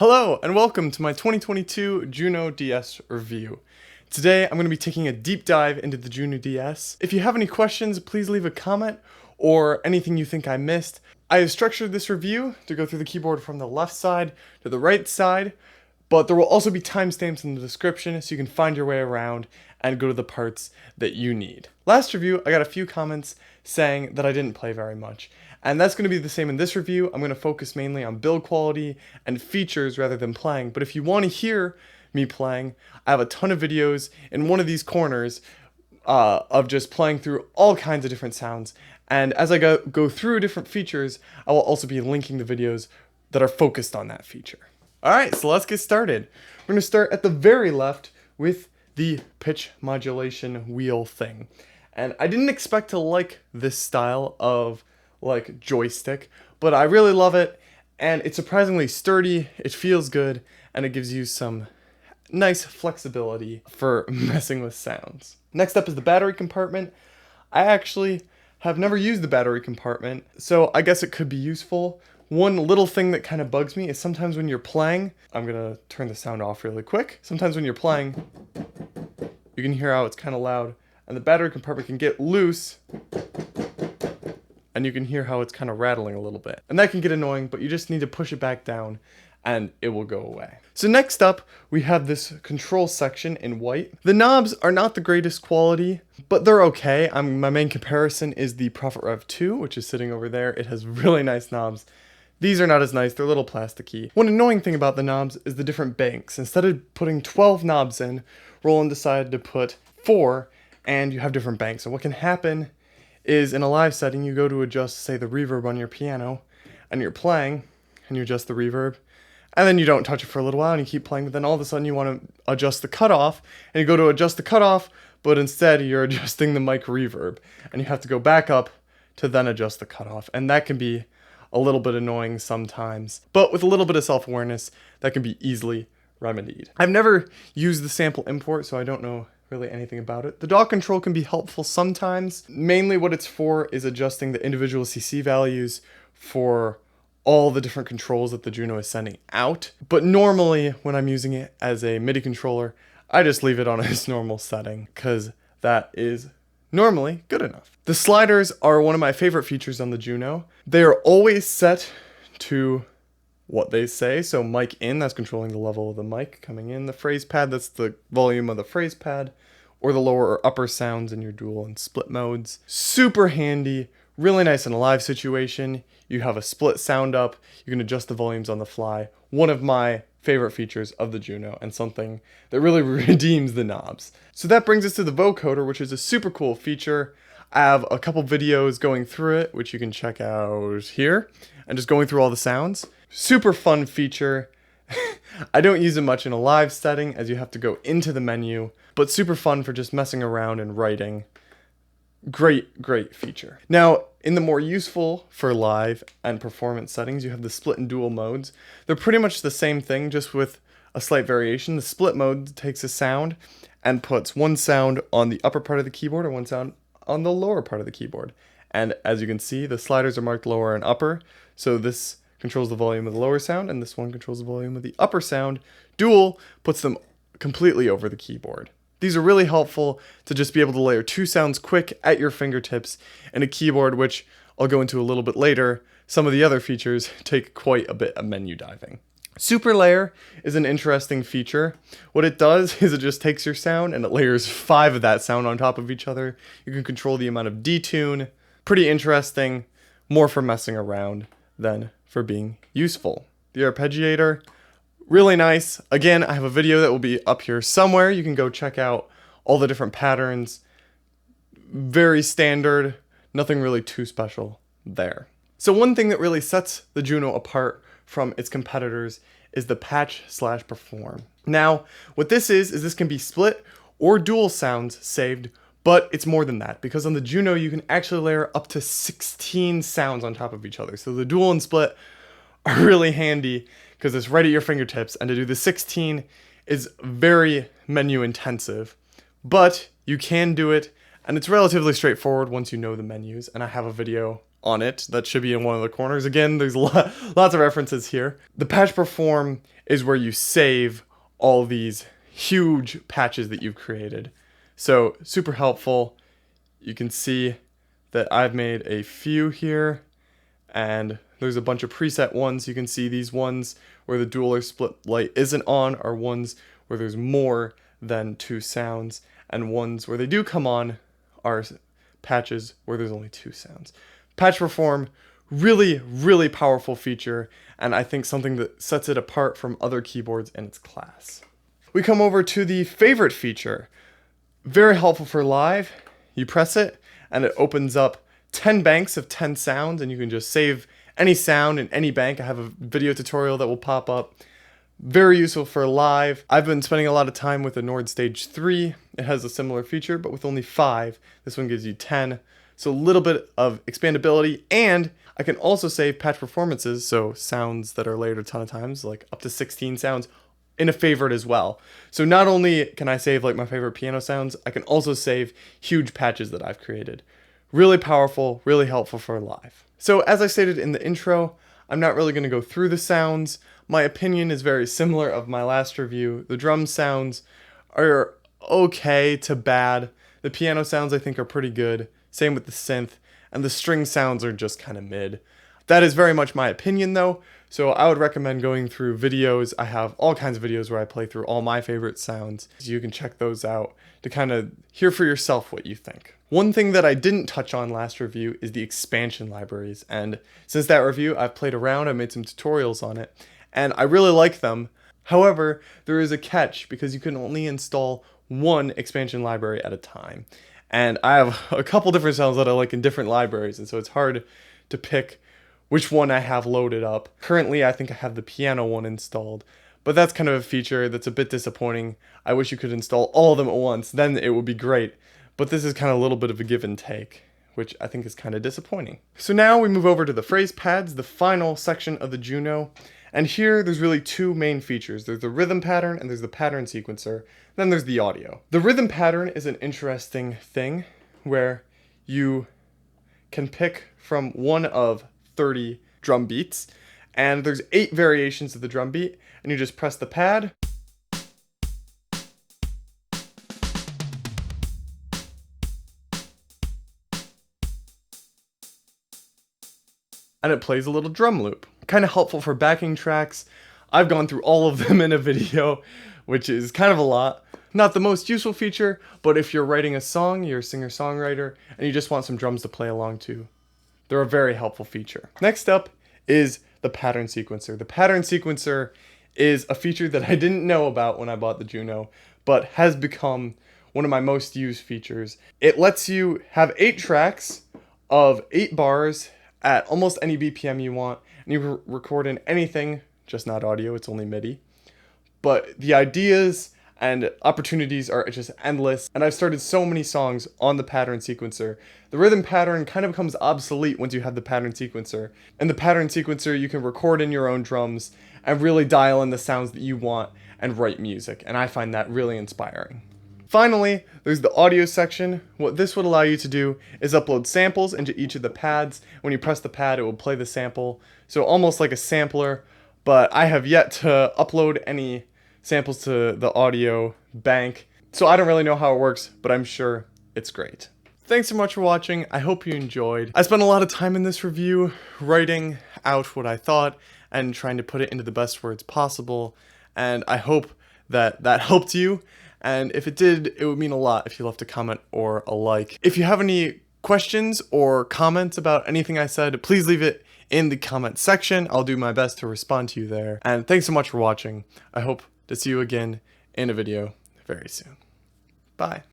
Hello and welcome to my 2022 Juno DS review. Today I'm going to be taking a deep dive into the Juno DS. If you have any questions, please leave a comment or anything you think I missed. I have structured this review to go through the keyboard from the left side to the right side, but there will also be timestamps in the description so you can find your way around and go to the parts that you need. Last review, I got a few comments saying that I didn't play very much. And that's going to be the same in this review. I'm going to focus mainly on build quality and features rather than playing. But if you want to hear me playing, I have a ton of videos in one of these corners of just playing through all kinds of different sounds. And as I go through different features, I will also be linking the videos that are focused on that feature. Alright, so let's get started. We're going to start at the very left with the pitch modulation wheel thing. And I didn't expect to like this style of joystick, but I really love it, and it's surprisingly sturdy, it feels good, and it gives you some nice flexibility for messing with sounds. Next up is the battery compartment. I actually have never used the battery compartment, so I guess it could be useful. One little thing that kind of bugs me is sometimes when you're playing, I'm gonna turn the sound off really quick. Sometimes when you're playing, you can hear how it's kind of loud, and the battery compartment can get loose, and you can hear how it's kind of rattling a little bit. And that can get annoying, but you just need to push it back down and it will go away. So next up, we have this control section in white. The knobs are not the greatest quality, but they're okay. My main comparison is the Prophet Rev 2, which is sitting over there. It has really nice knobs. These are not as nice, they're a little plasticky. One annoying thing about the knobs is the different banks. Instead of putting 12 knobs in, Roland decided to put 4, and you have different banks. And what can happen is in a live setting, you go to adjust, say, the reverb on your piano, and you're playing, and you adjust the reverb, and then you don't touch it for a little while, and you keep playing, but then all of a sudden you want to adjust the cutoff, and you go to adjust the cutoff, but instead you're adjusting the mic reverb, and you have to go back up to then adjust the cutoff, and that can be a little bit annoying sometimes, but with a little bit of self-awareness, that can be easily remedied. I've never used the sample import, so I don't know really anything about it. The DAW control can be helpful sometimes. Mainly what it's for is adjusting the individual CC values for all the different controls that the Juno is sending out. But normally when I'm using it as a MIDI controller, I just leave it on its normal setting because that is normally good enough. The sliders are one of my favorite features on the Juno. They are always set to what they say. So mic in, that's controlling the level of the mic coming in. The phrase pad, that's the volume of the phrase pad, or the lower or upper sounds in your dual and split modes. Super handy, really nice in a live situation. You have a split sound up, you can adjust the volumes on the fly. One of my favorite features of the Juno, and something that really redeems the knobs. So that brings us to the Vocoder, which is a super cool feature. I have a couple videos going through it, which you can check out here, and just going through all the sounds. Super fun feature. I don't use it much in a live setting as you have to go into the menu, but super fun for just messing around and writing. Great feature. Now, in the more useful for live and performance settings, you have the split and dual modes. They're pretty much the same thing, just with a slight variation. The split mode takes a sound and puts one sound on the upper part of the keyboard and one sound on the lower part of the keyboard. And as you can see, the sliders are marked lower and upper, so this controls the volume of the lower sound, and this one controls the volume of the upper sound. Dual puts them completely over the keyboard. These are really helpful to just be able to layer two sounds quick at your fingertips in a keyboard, which I'll go into a little bit later. Some of the other features take quite a bit of menu diving. Super layer is an interesting feature. What it does is it just takes your sound and it layers 5 of that sound on top of each other. You can control the amount of detune. Pretty interesting, more for messing around than for being useful. The Arpeggiator, really nice. Again, I have a video that will be up here somewhere. You can go check out all the different patterns. Very standard, nothing really too special there. So one thing that really sets the Juno apart from its competitors is the patch/perform. Now, what this is this can be split or dual sounds saved, but it's more than that, because on the Juno you can actually layer up to 16 sounds on top of each other. So the dual and split are really handy because it's right at your fingertips, and to do the 16 is very menu intensive, but you can do it, and it's relatively straightforward once you know the menus, and I have a video on it that should be in one of the corners. Again, there's lots of references here. The patch perform is where you save all these huge patches that you've created. So super helpful. You can see that I've made a few here, and there's a bunch of preset ones. You can see these ones where the dual or split light isn't on are ones where there's more than 2 sounds, and ones where they do come on are patches where there's only 2 sounds. Patch perform, really powerful feature, and I think something that sets it apart from other keyboards in its class. We come over to the favorite feature. Very helpful for live. You press it and it opens up 10 banks of 10 sounds, and you can just save any sound in any bank. I have a video tutorial that will pop up. Very useful for live. I've been spending a lot of time with the Nord Stage 3. It has a similar feature, but with only 5. This one gives you 10. So a little bit of expandability, and I can also save patch performances, so sounds that are layered a ton of times, like up to 16 sounds, in a favorite as well. So not only can I save like my favorite piano sounds, I can also save huge patches that I've created. Really powerful, really helpful for live. So as I stated in the intro, I'm not really going to go through the sounds. My opinion is very similar of my last review. The drum sounds are okay to bad. The piano sounds I think are pretty good. Same with the synth, and the string sounds are just kind of mid. That is very much my opinion though, so I would recommend going through videos. I have all kinds of videos where I play through all my favorite sounds, so you can check those out to kind of hear for yourself what you think. One thing that I didn't touch on last review is the expansion libraries, and since that review I've played around, I made some tutorials on it, and I really like them. However, there is a catch because you can only install one expansion library at a time. And I have a couple different sounds that I like in different libraries, and so it's hard to pick which one I have loaded up. Currently, I think I have the piano one installed, but that's kind of a feature that's a bit disappointing. I wish you could install all of them at once, then it would be great. But this is kind of a little bit of a give and take, which I think is kind of disappointing. So now we move over to the phrase pads, the final section of the Juno. And here there's really 2 main features. There's the rhythm pattern and there's the pattern sequencer. Then there's the audio. The rhythm pattern is an interesting thing where you can pick from one of 30 drum beats, and there's 8 variations of the drum beat, and you just press the pad. And it plays a little drum loop. Kind of helpful for backing tracks. I've gone through all of them in a video, which is kind of a lot. Not the most useful feature, but if you're writing a song, you're a singer-songwriter, and you just want some drums to play along to, they're a very helpful feature. Next up is the pattern sequencer. The pattern sequencer is a feature that I didn't know about when I bought the Juno, but has become one of my most used features. It lets you have 8 tracks of 8 bars at almost any BPM you want, and you record in anything, just not audio, it's only MIDI. But the ideas and opportunities are just endless, and I've started so many songs on the pattern sequencer. The rhythm pattern kind of becomes obsolete once you have the pattern sequencer. And the pattern sequencer, you can record in your own drums and really dial in the sounds that you want and write music, and I find that really inspiring. Finally, there's the audio section. What this would allow you to do is upload samples into each of the pads. When you press the pad, it will play the sample. So almost like a sampler, but I have yet to upload any samples to the audio bank. So I don't really know how it works, but I'm sure it's great. Thanks so much for watching. I hope you enjoyed. I spent a lot of time in this review writing out what I thought and trying to put it into the best words possible. And I hope that that helped you. And if it did, it would mean a lot if you left a comment or a like. If you have any questions or comments about anything I said, please leave it in the comment section. I'll do my best to respond to you there. And thanks so much for watching. I hope to see you again in a video very soon. Bye.